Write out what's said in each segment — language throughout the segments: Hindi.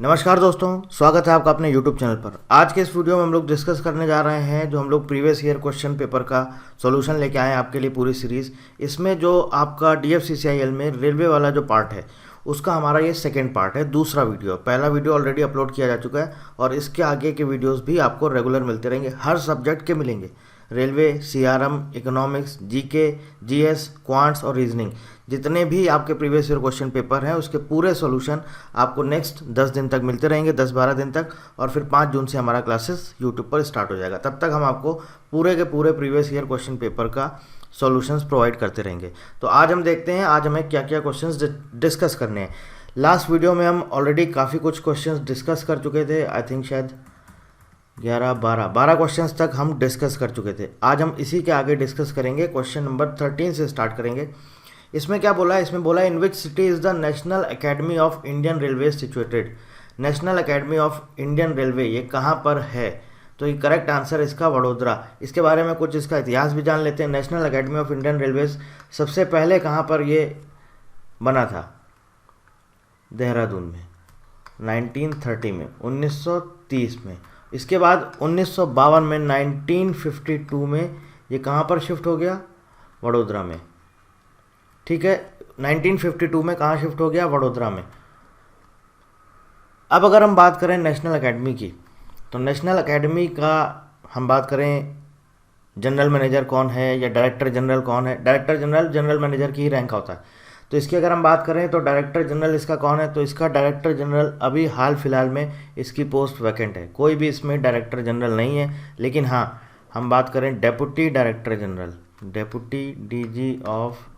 नमस्कार दोस्तों, स्वागत है आपका अपने YouTube चैनल पर। आज के इस वीडियो में हम लोग डिस्कस करने जा रहे हैं जो हम लोग प्रीवियस ईयर क्वेश्चन पेपर का सॉल्यूशन लेके आए हैं आपके लिए पूरी सीरीज़। इसमें जो आपका DFCCIL में रेलवे वाला जो पार्ट है उसका हमारा ये सेकेंड पार्ट है, दूसरा वीडियो। पहला वीडियो ऑलरेडी अपलोड किया जा चुका है और इसके आगे के वीडियोज़ भी आपको रेगुलर मिलते रहेंगे, हर सब्जेक्ट के मिलेंगे। Railway, CRM, economics, GK, GS, quants और रीजनिंग, जितने भी आपके प्रीवियस ईयर क्वेश्चन पेपर हैं उसके पूरे सॉल्यूशन आपको नेक्स्ट 10 दिन तक मिलते रहेंगे, 10-12 दिन तक। और फिर 5 जून से हमारा क्लासेस यूट्यूब पर स्टार्ट हो जाएगा। तब तक हम आपको पूरे के पूरे प्रीवियस ईयर क्वेश्चन पेपर का सॉल्यूशंस प्रोवाइड करते रहेंगे। तो आज हम देखते हैं आज हमें क्या क्या क्वेश्चंस डिस्कस करने हैं। लास्ट वीडियो में हम ऑलरेडी काफ़ी कुछ क्वेश्चंस डिस्कस कर चुके थे। आई थिंक शायद 12 क्वेश्चंस तक हम डिस्कस कर चुके थे। आज हम इसी के आगे डिस्कस करेंगे। क्वेश्चन नंबर 13 से स्टार्ट करेंगे। इसमें क्या बोला है? इसमें बोला है in which city is the national academy of Indian railway situated. National academy of Indian railway ये कहाँ पर है? तो ये करेक्ट आंसर इसका वडोदरा। इसके बारे में कुछ इसका इतिहास भी जान लेते हैं। National academy of Indian railways सबसे पहले कहाँ पर ये बना था? देहरादून में 1930 में, 1930 में। इसके बाद 1952 में, 1952 में ये कहाँ पर शिफ्ट हो गया? वडोदरा में। ठीक है, 1952 में कहाँ शिफ्ट हो गया? वडोदरा में। अब अगर हम बात करें नेशनल एकेडमी की, तो नेशनल एकेडमी का हम बात करें जनरल मैनेजर कौन है या डायरेक्टर जनरल कौन है? डायरेक्टर जनरल जनरल मैनेजर की ही रैंक का होता है। तो इसकी अगर हम बात करें तो डायरेक्टर जनरल इसका कौन है? तो इसका डायरेक्टर जनरल अभी हाल फिलहाल में इसकी पोस्ट वैकेंट है। कोई भी इसमें डायरेक्टर जनरल नहीं है। लेकिन हाँ, हम बात करें deputy director general, deputy DG of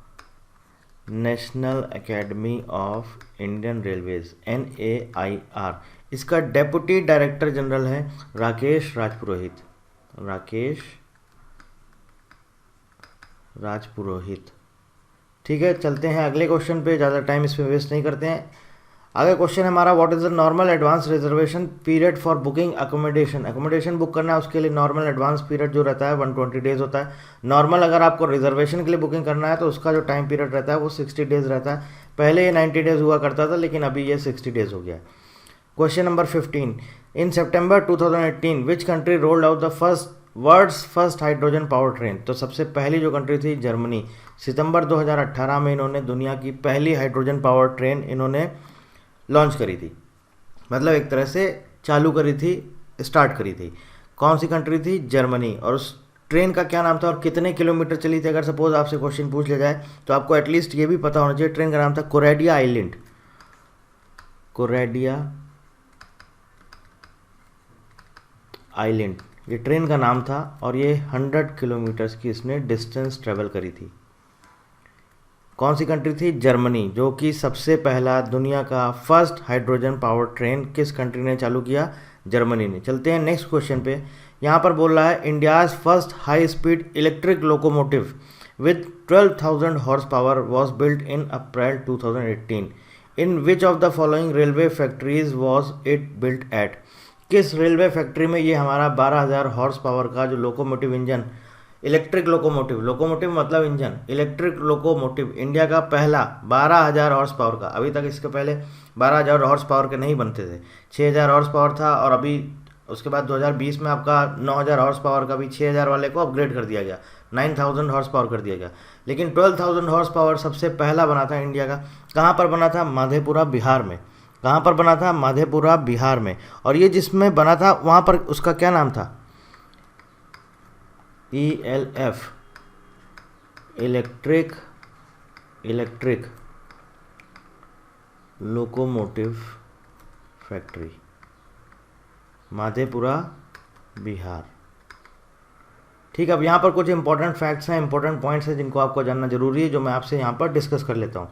national academy of Indian railways, NAIR। इसका डेप्यूटी डायरेक्टर जनरल है राकेश राजपुरोहित। राकेश राजपुरोहित। ठीक है, चलते हैं अगले क्वेश्चन पे, ज़्यादा टाइम इस पर वेस्ट नहीं करते हैं। आगे क्वेश्चन है हमारा, what is the normal advance reservation period for booking accommodation. Accommodation book करना है उसके लिए नॉर्मल एडवांस पीरियड जो रहता है 120 डेज होता है। नॉर्मल अगर आपको रिजर्वेशन के लिए बुकिंग करना है तो उसका जो टाइम पीरियड रहता है वो 60 डेज रहता है। पहले ये 90 डेज हुआ करता था, लेकिन अभी ये 60 डेज हो गया है। Question number 15, in September 2018 which country rolled out the world's first hydrogen power train. तो सबसे पहली जो कंट्री थी जर्मनी। सितंबर 2018 में इन्होंने दुनिया की पहली हाइड्रोजन पावर ट्रेन इन्होंने लॉन्च करी थी, मतलब एक तरह से चालू करी थी, स्टार्ट करी थी। कौन सी कंट्री थी? जर्मनी। और उस ट्रेन का क्या नाम था और कितने किलोमीटर चली थी? अगर सपोज आपसे क्वेश्चन पूछ लिया जाए तो आपको एटलीस्ट ये भी पता होना चाहिए। ट्रेन का नाम था कोरेडिया आइलैंड। कोरेडिया आइलैंड ये ट्रेन का नाम था और ये 100 किलोमीटर्स की इसने डिस्टेंस ट्रेवल करी थी। कौन सी कंट्री थी? जर्मनी, जो कि सबसे पहला दुनिया का फर्स्ट हाइड्रोजन पावर ट्रेन किस कंट्री ने चालू किया? जर्मनी ने। चलते हैं नेक्स्ट क्वेश्चन पे। यहाँ पर बोल रहा है India's first high speed electric locomotive with 12,000 horse power was built in April 2018। In which of the following railway factories was it built at. किस रेलवे फैक्ट्री में ये हमारा 12,000 हॉर्स पावर का जो locomotive engine, electric locomotive, locomotive मतलब इंजन, इलेक्ट्रिक लोकोमोटिव इंडिया का पहला 12,000 हॉर्स पावर का। अभी तक इसके पहले 12,000 हॉर्स पावर के नहीं बनते थे, 6,000 हॉर्स पावर था। और अभी उसके बाद 2020 में आपका 9,000 हॉर्स पावर का भी 6,000 वाले को अपग्रेड कर दिया गया, 9,000 हॉर्स पावर कर दिया गया। लेकिन 12,000 हॉर्स पावर सबसे पहला बना था इंडिया का। कहाँ पर बना था? माधेपुरा, बिहार में। कहाँ पर बना था? माधेपुरा, बिहार में। और ये जिसमें बना था वहाँ पर उसका क्या नाम था? ELF, electric locomotive factory, Madhepura, Bihar. ठीक है, अब यहाँ पर कुछ इंपॉर्टेंट फैक्ट्स हैं, इंपॉर्टेंट पॉइंट्स हैं जिनको आपको जानना जरूरी है, जो मैं आपसे यहाँ पर डिस्कस कर लेता हूँ।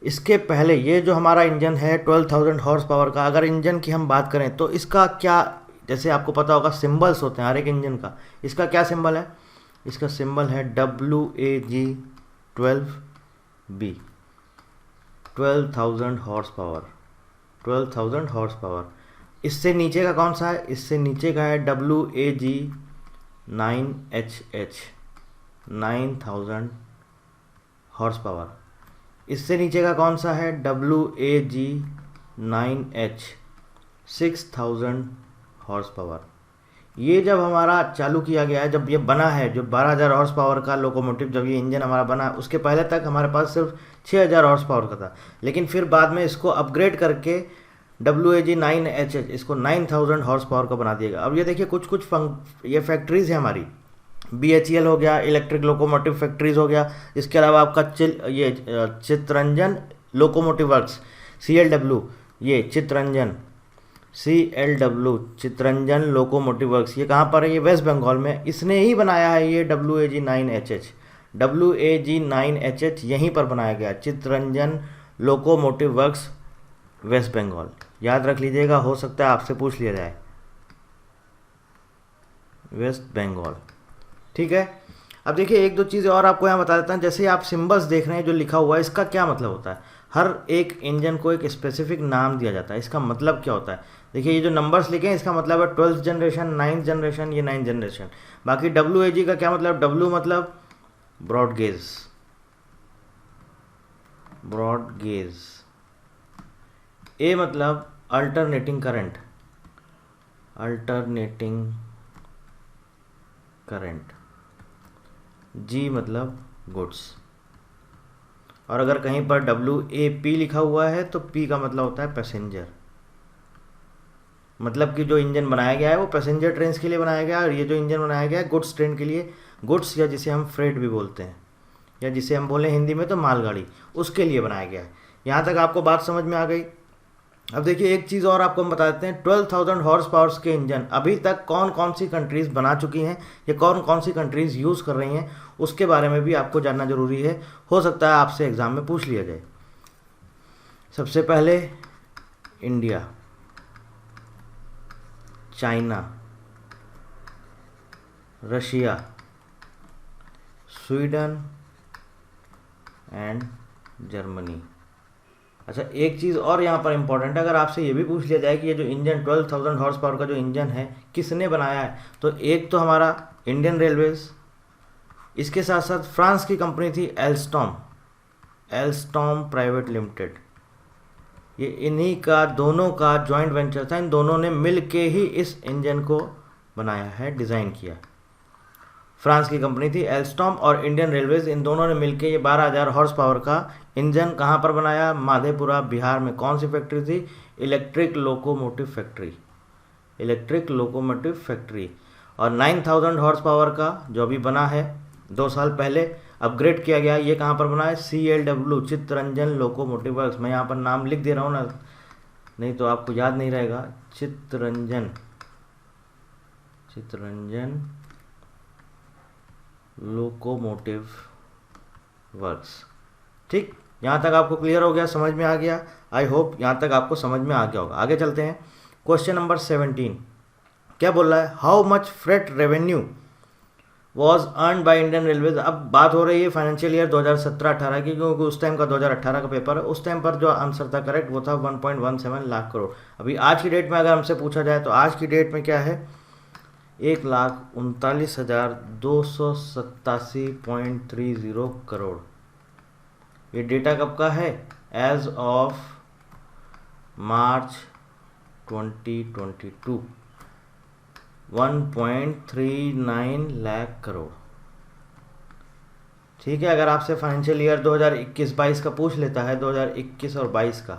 इसके पहले ये जो हमारा इंजन है 12,000 हॉर्स पावर का, अगर इंजन की हम बात करें तो इसका क्या, जैसे आपको पता होगा सिंबल्स होते हैं हर एक इंजन का। इसका क्या सिंबल है? इसका सिंबल है WAG12B, 12,000 horse power, 12,000 horse power. इससे नीचे का कौन सा है? इससे नीचे का है WAG9HH, 9,000 हॉर्स पावर। इससे नीचे का कौन सा है? WAG9H, 6000 horse power. ये जब हमारा चालू किया गया है, जब ये बना है, जो 12000 हॉर्स पावर का लोकोमोटिव जब ये इंजन हमारा बना, उसके पहले तक हमारे पास सिर्फ 6000 हॉर्स पावर का था। लेकिन फिर बाद में इसको अपग्रेड करके WAG-9HH इसको 9000 हॉर्स पावर का बना दिएगा। अब ये देखिए कुछ ये फैक्ट्रीज़ है हमारी, BHEL हो गया, इलेक्ट्रिक लोकोमोटिव फैक्ट्रीज़ हो गया, इसके अलावा आपका चित्तरंजन लोकोमोटिव वर्क्स CLW, ये चित्तरंजन लोकोमोटिव वर्क्स, ये कहाँ पर है? ये वेस्ट बंगाल में। इसने ही बनाया है ये WAG-9HH यहीं पर बनाया गया, Chittaranjan locomotive works west Bengal. याद रख लीजिएगा, हो सकता है आपसे पूछ लिया जाए, वेस्ट बंगाल। ठीक है। अब देखिए एक दो चीज़ें और आपको यहाँ बता देता हूँ। जैसे आप सिंबल्स देख रहे हैं जो लिखा हुआ है, इसका क्या मतलब होता है? हर एक इंजन को एक स्पेसिफिक नाम दिया जाता है। इसका मतलब क्या होता है? देखिए ये जो नंबर्स लिखे हैं इसका मतलब है 12th जनरेशन, 9th जनरेशन, ये 9th जनरेशन। बाकी WAG का क्या मतलब? W मतलब ब्रॉड गेज, A मतलब अल्टरनेटिंग करंट, G मतलब गुड्स। और अगर कहीं पर WAP लिखा हुआ है तो P का मतलब होता है पैसेंजर। मतलब कि जो इंजन बनाया गया है वो पैसेंजर ट्रेन के लिए बनाया गया है, और ये जो इंजन बनाया गया है गुड्स ट्रेन के लिए, गुड्स या जिसे हम फ्रेट भी बोलते हैं, या जिसे हम बोले हिंदी में तो मालगाड़ी, उसके लिए बनाया गया है। यहाँ तक आपको बात समझ में आ गई। अब देखिए एक चीज़ और आपको हम बता देते हैं, 12000 हॉर्स पावर्स के इंजन अभी तक कौन कौन सी कंट्रीज़ बना चुकी हैं या कौन कौन सी कंट्रीज़ यूज़ कर रही हैं, उसके बारे में भी आपको जानना जरूरी है। हो सकता है आपसे एग्ज़ाम में पूछ लिया जाए। सबसे पहले India, China, Russia, Sweden and Germany. अच्छा एक चीज़ और यहाँ पर इम्पोर्टेंट है, अगर आपसे ये भी पूछ लिया जाए कि ये जो इंजन 12000 हॉर्स पावर का जो इंजन है किसने बनाया है, तो एक तो हमारा इंडियन रेलवेज, इसके साथ साथ फ्रांस की कंपनी थी एल्स्टॉम प्राइवेट लिमिटेड। ये इन्हीं का दोनों का जॉइंट वेंचर था, इन दोनों ने मिल के ही इस इंजन को बनाया है, डिज़ाइन किया। फ्रांस की कंपनी थी एल्स्टॉम और इंडियन रेलवेज, इन दोनों ने मिलकर ये 12000 हॉर्स पावर का इंजन कहाँ पर बनाया? माधेपुरा, बिहार में। कौन सी फैक्ट्री थी? Electric locomotive factory. और 9000 हॉर्स पावर का जो अभी बना है 2 साल पहले अपग्रेड किया गया, ये कहाँ पर बना है? CLW, Chittaranjan locomotive works. मैं यहाँ पर नाम लिख दे रहा हूँ ना, नहीं तो आपको याद नहीं रहेगा। Chittaranjan locomotive works. ठीक, यहाँ तक आपको क्लियर हो गया, समझ में आ गया? आई होप यहाँ तक आपको समझ में आ गया होगा। आगे चलते हैं, क्वेश्चन नंबर 17 क्या बोल रहा है? How much freight revenue was earn by Indian railways. अब बात हो रही है फाइनेंशियल ईयर 2017-18 की, क्योंकि उस टाइम का 2018 का पेपर है। उस टाइम पर जो आंसर था करेक्ट वो था 1.17 लाख करोड़। अभी आज की डेट में अगर हमसे पूछा जाए तो आज की डेट में क्या है? 1,39,287.30 करोड़। ये डेटा कब का है? As of March 2022, 1.39 lakh crore. ठीक है, अगर आपसे फाइनेंशियल ईयर 2021-22 का पूछ लेता है, 2021 और 22 का,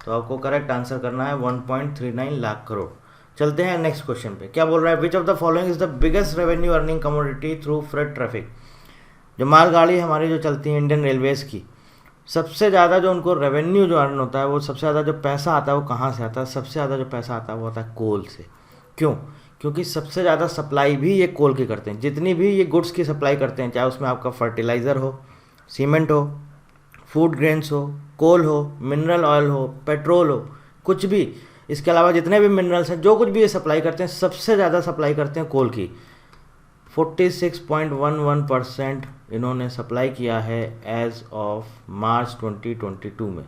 तो आपको करेक्ट आंसर करना है 1.39 लाख करोड़। चलते हैं नेक्स्ट क्वेश्चन पे। क्या बोल रहा है? Which of the following is the biggest revenue earning commodity through freight traffic. जो मालगाड़ी हमारी जो चलती है इंडियन रेलवेज की, सबसे ज़्यादा जो उनको रेवेन्यू जो अर्न होता है, वो सबसे ज़्यादा जो पैसा आता है वो कहाँ से आता है? सबसे ज़्यादा जो पैसा आता है वो आता है कोल से। क्यों? क्योंकि सबसे ज़्यादा सप्लाई भी ये कोल की करते हैं। जितनी भी ये गुड्स की सप्लाई करते हैं, चाहे उसमें आपका फर्टिलाइज़र हो, सीमेंट हो, फूड ग्रेन्स हो, कोल हो, मिनरल ऑयल हो, पेट्रोल हो, कुछ भी, इसके अलावा जितने भी मिनरल्स हैं, जो कुछ भी ये सप्लाई करते हैं, सबसे ज़्यादा सप्लाई करते हैं कोल की। 46.11% इन्होंने सप्लाई किया है एज ऑफ मार्च 2022 में,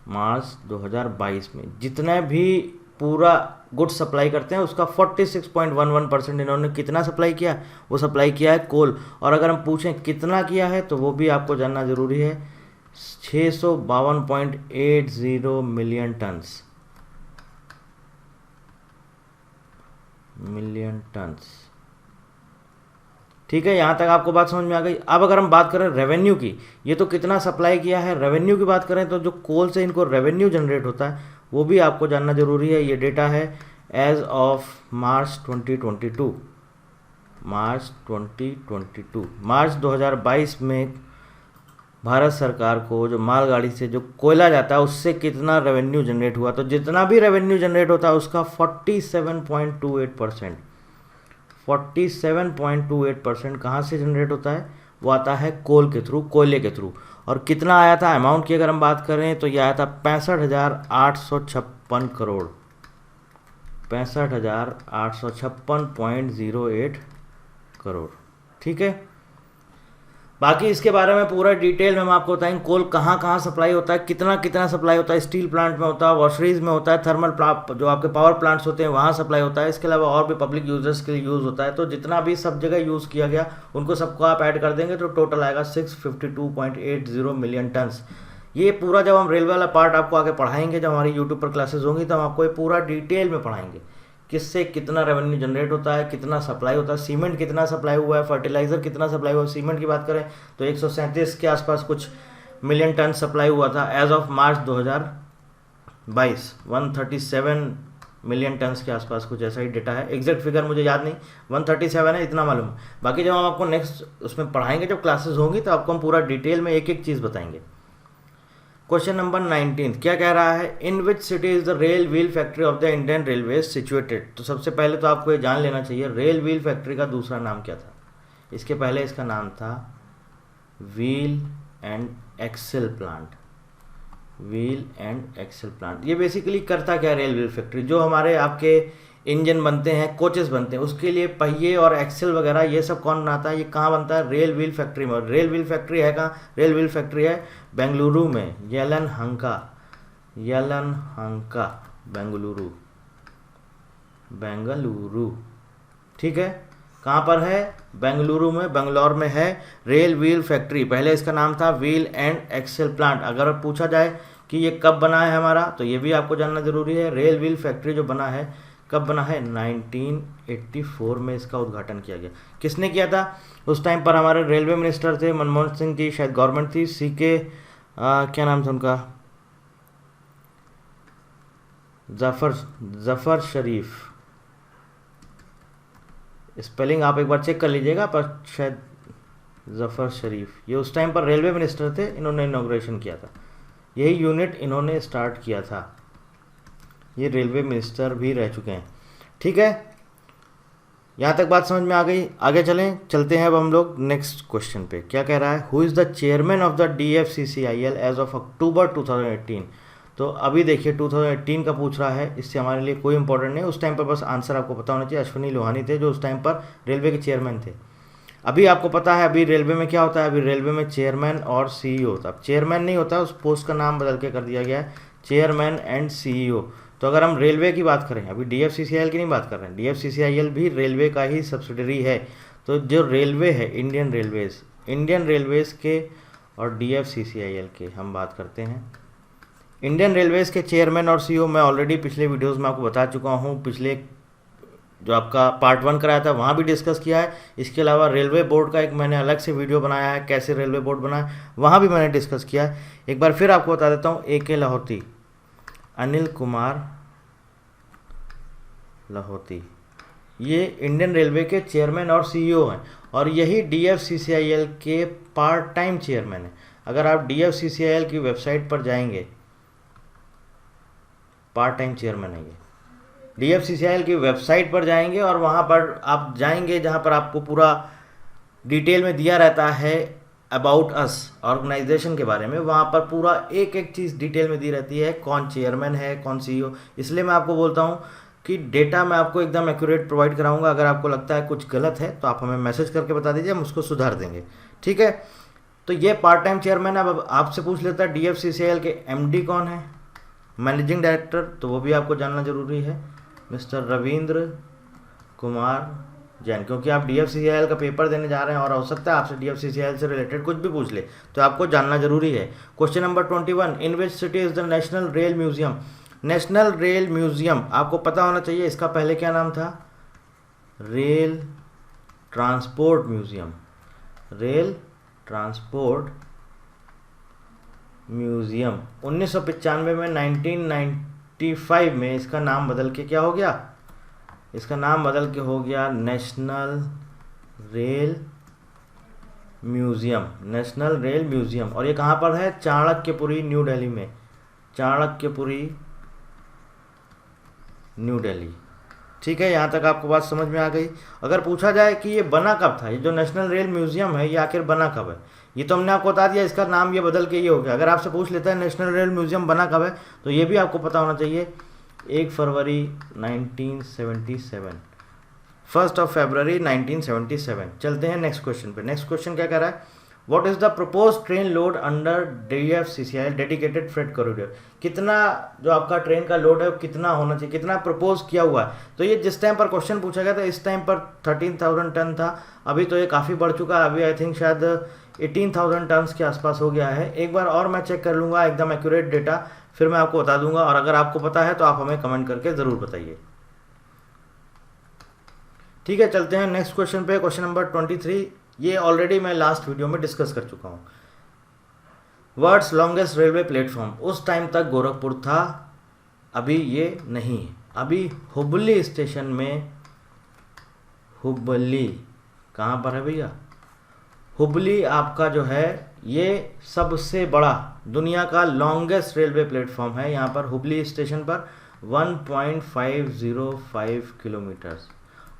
मार्च 2022 में। जितना भी पूरा गुड्स सप्लाई करते हैं उसका 46.11% इन्होंने कितना सप्लाई किया? वो सप्लाई किया है कोल। और अगर हम पूछें कितना किया है तो वो भी आपको जानना ज़रूरी है, 652.80 मिलियन टन्स। Million turns. ठीक है, यहाँ तक आपको बात समझ में आ गई। अब अगर हम बात करें रेवेन्यू की, ये तो कितना सप्लाई किया है, रेवेन्यू की बात करें तो जो कोल से इनको रेवेन्यू जनरेट होता है वो भी आपको जानना जरूरी है। ये डेटा है एज ऑफ मार्च 2022, मार्च 2022 में भारत सरकार को जो मालगाड़ी से जो कोयला जाता है उससे कितना रेवेन्यू जनरेट हुआ। तो जितना भी रेवेन्यू जनरेट होता है उसका 47.28%, 47.28% कहाँ से जनरेट होता है, वो आता है कोल के थ्रू, कोयले के थ्रू। और कितना आया था अमाउंट की अगर हम बात करें तो ये आया था 65,856 करोड़, 65,856.08 करोड़। ठीक है, बाकी इसके बारे में पूरा डिटेल में हम आपको बताएंगे कोल कहाँ कहाँ सप्लाई होता है, कितना कितना सप्लाई होता है। स्टील प्लांट में होता है, वॉशरीज में होता है, थर्मल प्लांट जो आपके पावर प्लांट्स होते हैं वहाँ सप्लाई होता है। इसके अलावा और भी पब्लिक यूजर्स के लिए यूज़ होता है। तो जितना भी सब जगह यूज़ किया गया उनको सबको आप ऐड कर देंगे तो टोटल आएगा 652.80 मिलियन टन्स। ये पूरा जब हम रेलवे वाला पार्ट आपको आगे पढ़ाएंगे, जब हमारी यूट्यूब पर क्लासेस होंगी तो हम आपको ये पूरा डिटेल में पढ़ाएंगे किससे कितना रेवेन्यू जनरेट होता है, कितना सप्लाई होता है, सीमेंट कितना सप्लाई हुआ है, फर्टिलाइजर कितना सप्लाई हुआ है। सीमेंट की बात करें तो 137 के आसपास कुछ मिलियन टन सप्लाई हुआ था as of March 2022, 137 million tons के आसपास कुछ ऐसा ही डेटा है। एग्जैक्ट फिगर मुझे याद नहीं, 137 है इतना मालूम है। बाकी जब हम आपको नेक्स्ट उसमें पढ़ाएंगे, जब क्लासेस होंगी तो आपको हम पूरा डिटेल में एक एक चीज़ बताएंगे। क्वेश्चन नंबर 19 क्या कह रहा है, in which city is the rail wheel factory of the Indian railway situated. तो सबसे पहले तो आपको ये जान लेना चाहिए रेल व्हील फैक्ट्री का दूसरा नाम क्या था। इसके पहले इसका नाम था wheel and axle plant, wheel and axle plant. ये बेसिकली करता क्या, रेल व्हील फैक्ट्री जो हमारे आपके इंजन बनते हैं, कोचेस बनते हैं, उसके लिए पहिए और एक्सेल वगैरह ये सब कौन बनाता है, ये कहाँ बनता है, रेल व्हील फैक्ट्री में। रेल व्हील फैक्ट्री है कहाँ, रेल व्हील फैक्ट्री है बेंगलुरु में, यलहंका, यलहंका बेंगलुरु, बेंगलुरु। ठीक है, कहाँ पर है, बेंगलुरु में, बेंगलोर में है रेल व्हील फैक्ट्री। पहले इसका नाम था व्हील एंड एक्सेल प्लांट। अगर पूछा जाए कि ये कब बना है हमारा, तो ये भी आपको जानना जरूरी है। रेल व्हील फैक्ट्री जो बना है कब बना है, 1984 में इसका उद्घाटन किया गया। किसने किया था, उस टाइम पर हमारे रेलवे मिनिस्टर थे मनमोहन सिंह की शायद गवर्नमेंट थी, सीके क्या नाम था उनका, जफर शरीफ। स्पेलिंग आप एक बार चेक कर लीजिएगा, पर शायद जफर शरीफ, ये उस टाइम पर रेलवे मिनिस्टर थे, इन्होंने इनॉग्रेशन किया था, यही यूनिट इन्होंने स्टार्ट किया था। ये रेलवे मिनिस्टर भी रह चुके हैं। ठीक है, यहाँ तक बात समझ में आ गई। आगे चलते हैं अब हम लोग नेक्स्ट क्वेश्चन पे। क्या कह रहा है, who is the chairman of the DFCCIL as of October 2018। तो अभी देखिए 2018 का पूछ रहा है, इससे हमारे लिए कोई इंपॉर्टेंट नहीं। उस टाइम पर बस आंसर आपको पता होना चाहिए। अश्विनी लोहानी थे जो उस टाइम पर रेलवे के चेयरमैन थे। अभी आपको पता है अभी रेलवे में क्या होता है, अभी रेलवे में चेयरमैन और CEO होता है। अब चेयरमैन नहीं होता, उस पोस्ट का नाम बदल के कर दिया गया है चेयरमैन एंड CEO। तो अगर हम रेलवे की बात करें, अभी DFCCIL की नहीं बात कर रहे हैं, DFCCIL भी रेलवे का ही सब्सिडरी है। तो जो रेलवे है, इंडियन रेलवेज़ के और DFCCIL के हम बात करते हैं। इंडियन रेलवेज़ के चेयरमैन और CEO मैं ऑलरेडी पिछले वीडियोस में आपको बता चुका हूँ। पिछले जो आपका पार्ट 1 कराया था वहाँ भी डिस्कस किया है। इसके अलावा रेलवे बोर्ड का एक मैंने अलग से वीडियो बनाया है, कैसे रेलवे बोर्ड बना है, वहाँ भी मैंने डिस्कस किया है। एक बार फिर आपको बता देता हूँ, AK लाहौती, अनिल कुमार लाहौती, ये इंडियन रेलवे के चेयरमैन और CEO हैं, और यही DFCCIL के पार्ट टाइम चेयरमैन हैं। अगर आप DFCCIL की वेबसाइट पर जाएंगे, पार्ट टाइम चेयरमैन है ये, DFCCIL की वेबसाइट पर जाएंगे और वहाँ पर आप जाएंगे जहाँ पर आपको पूरा डिटेल में दिया रहता है अबाउट अस ऑर्गेनाइजेशन के बारे में। वहाँ पर पूरा एक एक चीज़ डिटेल में दी रहती है, कौन चेयरमैन है, कौन CEO। इसलिए मैं आपको बोलता हूँ कि डेटा मैं आपको एकदम एक्यूरेट प्रोवाइड कराऊंगा। अगर आपको लगता है कुछ गलत है तो आप हमें मैसेज करके बता दीजिए, हम उसको सुधार देंगे। ठीक है, तो ये पार्ट टाइम चेयरमैन है। अब आपसे पूछ लेता है DFCCIL के MD कौन है, मैनेजिंग डायरेक्टर, तो वो भी आपको जानना जरूरी है, मिस्टर रविंद्र कुमार जैन। क्योंकि आप DFCCIL का पेपर देने जा रहे हैं और हो सकता है आपसे DFCCIL से रिलेटेड कुछ भी पूछ ले, तो आपको जानना जरूरी है। Question number 21, in which city is the national rail museum. National rail museum आपको पता होना चाहिए, इसका पहले क्या नाम था, rail transport museum, rail transport museum 1995 में 1995 में इसका नाम बदल के क्या हो गया, इसका नाम बदल के हो गया national rail museum, national rail museum. और ये कहाँ पर है, चाणक्यपुरी न्यू दिल्ली में, चाणक्यपुरी न्यू दिल्ली। ठीक है, यहाँ तक आपको बात समझ में आ गई। अगर पूछा जाए कि ये बना कब था, ये जो नेशनल रेल म्यूजियम है ये आखिर बना कब है, ये तो हमने आपको बता दिया, इसका नाम ये बदल के ये हो गया। अगर आपसे पूछ लेता है नेशनल रेल म्यूजियम बना कब है, तो ये भी आपको पता होना चाहिए 1 फरवरी 1977, 1 फरवरी 1977। चलते हैं नेक्स्ट क्वेश्चन पे। नेक्स्ट क्वेश्चन क्या कह रहा है, what is the propose train load under DFCCIL dedicated freight corridor. कितना जो आपका ट्रेन का लोड है वो कितना होना चाहिए, कितना प्रपोज किया हुआ है। तो ये जिस टाइम पर क्वेश्चन पूछा गया था इस टाइम पर 13,000 टन था, अभी तो ये काफ़ी बढ़ चुका है, अभी आई थिंक शायद 18,000 टन के आसपास हो गया है। एक बार और मैं चेक कर लूँगा एकदम एक्यूरेट डेटा, फिर मैं आपको बता दूंगा। और अगर आपको पता है तो आप हमें कमेंट करके ज़रूर बताइए। ठीक है, चलते हैं नेक्स्ट क्वेश्चन पे। क्वेश्चन नंबर 23, ये ऑलरेडी मैं लास्ट वीडियो में डिस्कस कर चुका हूँ। वर्ल्ड्स लॉन्गेस्ट रेलवे प्लेटफॉर्म, उस टाइम तक गोरखपुर था, अभी ये नहीं है। अभी हुबली स्टेशन में, हुबली कहाँ पर है भैया, हुबली आपका जो है ये सबसे बड़ा दुनिया का लॉन्गेस्ट रेलवे प्लेटफॉर्म है। यहाँ पर हुबली स्टेशन पर 1.505 किलोमीटर्स,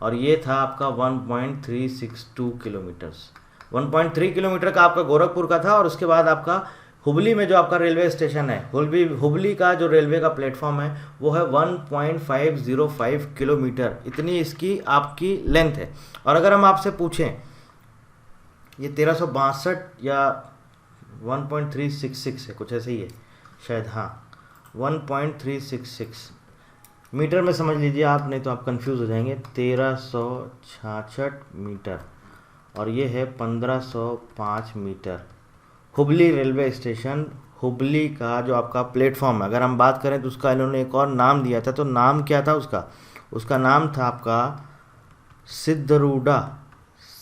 और ये था आपका 1.362 किलोमीटर्स। 1.3 किलोमीटर का आपका गोरखपुर का था, और उसके बाद आपका हुबली में जो आपका रेलवे स्टेशन है, हुबली का जो रेलवे का प्लेटफॉर्म है वो है 1.505 किलोमीटर, इतनी इसकी आपकी लेंथ है। और अगर हम आपसे पूछें ये 1362 या 1.366 है, कुछ ऐसे ही है शायद, हाँ 1.366 मीटर में समझ लीजिए आप, नहीं तो आप कंफ्यूज हो जाएंगे। 1366 मीटर, और ये है 1505 metre. Hubli railway station, Hubli का जो आपका प्लेटफॉर्म है, अगर हम बात करें तो उसका इन्होंने एक और नाम दिया था, तो नाम क्या था उसका, उसका नाम था आपका सिद्धरूढ़ा,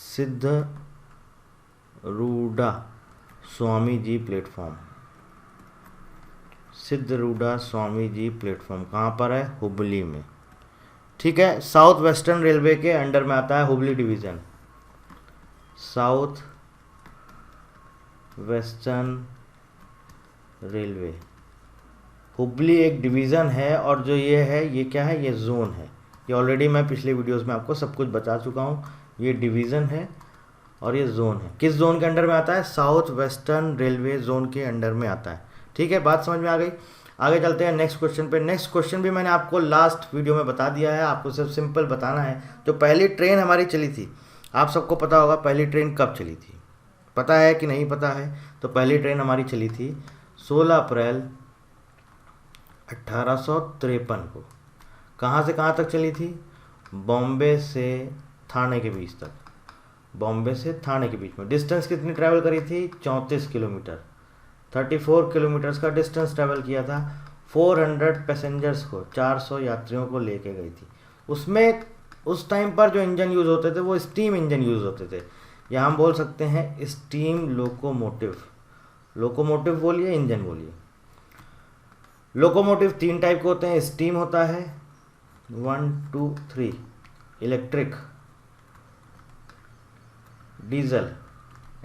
सिद्धरूढ़ा स्वामी जी प्लेटफॉर्म, सिद्धरूढ़ा स्वामी जी प्लेटफॉर्म कहाँ पर है, हुबली में। ठीक है, साउथ वेस्टर्न रेलवे के अंडर में आता है Hubli division, south western railway, Hubli एक डिवीज़न है। और जो ये है ये क्या है, ये जोन है, ये ऑलरेडी मैं पिछले वीडियोस में आपको सब कुछ बता चुका हूँ। ये डिवीज़न है और ये जोन है, किस जोन के अंडर में आता है, साउथ वेस्टर्न रेलवे जोन के अंडर में आता है। ठीक है, बात समझ में आ गई। आगे चलते हैं नेक्स्ट क्वेश्चन पे। नेक्स्ट क्वेश्चन भी मैंने आपको लास्ट वीडियो में बता दिया है, आपको सिर्फ सिंपल बताना है। जो पहली ट्रेन हमारी चली थी, आप सबको पता होगा पहली ट्रेन कब चली थी, पता है कि नहीं पता है। तो पहली ट्रेन हमारी चली थी 16 अप्रैल 1853 को। कहाँ से कहाँ तक चली थी, बॉम्बे से थाने के बीच तक, बॉम्बे से थाने के बीच में। डिस्टेंस कितनी ट्रैवल करी थी, 34 किलोमीटर, 34 किलोमीटर्स का डिस्टेंस ट्रैवल किया था। 400 पैसेंजर्स को, 400 यात्रियों को लेके गई थी। उसमें उस टाइम पर जो इंजन यूज़ होते थे वो स्टीम इंजन यूज़ होते थे, या हम बोल सकते हैं स्टीम लोकोमोटिव। लोकोमोटिव बोलिए, इंजन बोलिए। लोकोमोटिव 3 टाइप के होते हैं, स्टीम होता है 1 2 3, इलेक्ट्रिक, डीजल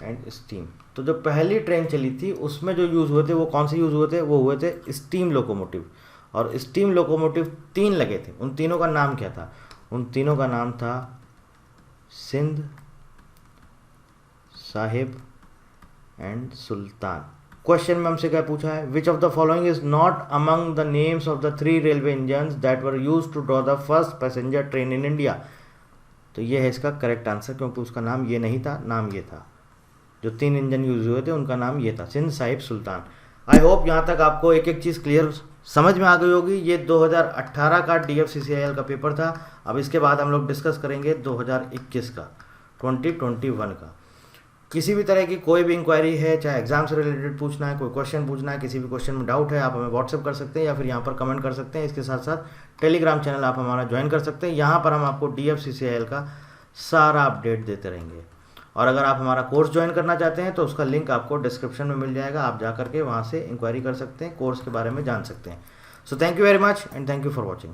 एंड स्टीम। तो जो पहली ट्रेन चली थी उसमें जो यूज़ हुए थे वो कौन से यूज़ हुए थे, वो हुए थे स्टीम लोकोमोटिव। और स्टीम लोकोमोटिव 3 लगे थे, उन तीनों का नाम क्या था, उन तीनों का नाम था सिंध, साहिब एंड सुल्तान। क्वेश्चन में हमसे क्या पूछा है, which of the following is not among the names of the 3 railway engines that were used to draw the first passenger train in India. तो ये है इसका करेक्ट आंसर, क्योंकि उसका नाम ये नहीं था, नाम ये था। जो 3 इंजन यूज हुए थे उनका नाम ये था, सिंध, साहिब, सुल्तान। आई होप यहाँ तक आपको एक एक चीज़ क्लियर समझ में आ गई होगी। ये 2018 का DFCCIL का पेपर था। अब इसके बाद हम लोग डिस्कस करेंगे 2021 का, 2021 का। किसी भी तरह की कोई भी इंक्वायरी है, चाहे एग्जाम से रिलेटेड पूछना है, कोई क्वेश्चन पूछना है, किसी भी क्वेश्चन में डाउट है, आप हमें व्हाट्सअप कर सकते हैं या फिर यहाँ पर कमेंट कर सकते हैं। इसके साथ साथ टेलीग्राम चैनल आप हमारा ज्वाइन कर सकते हैं। यहाँ पर हम आपको DFCCIL का सारा अपडेट देते रहेंगे। और अगर आप हमारा कोर्स ज्वाइन करना चाहते हैं तो उसका लिंक आपको डिस्क्रिप्शन में मिल जाएगा, आप जा करके वहाँ से इंक्वायरी कर सकते हैं, कोर्स के बारे में जान सकते हैं। So thank you very much and thank you for watching.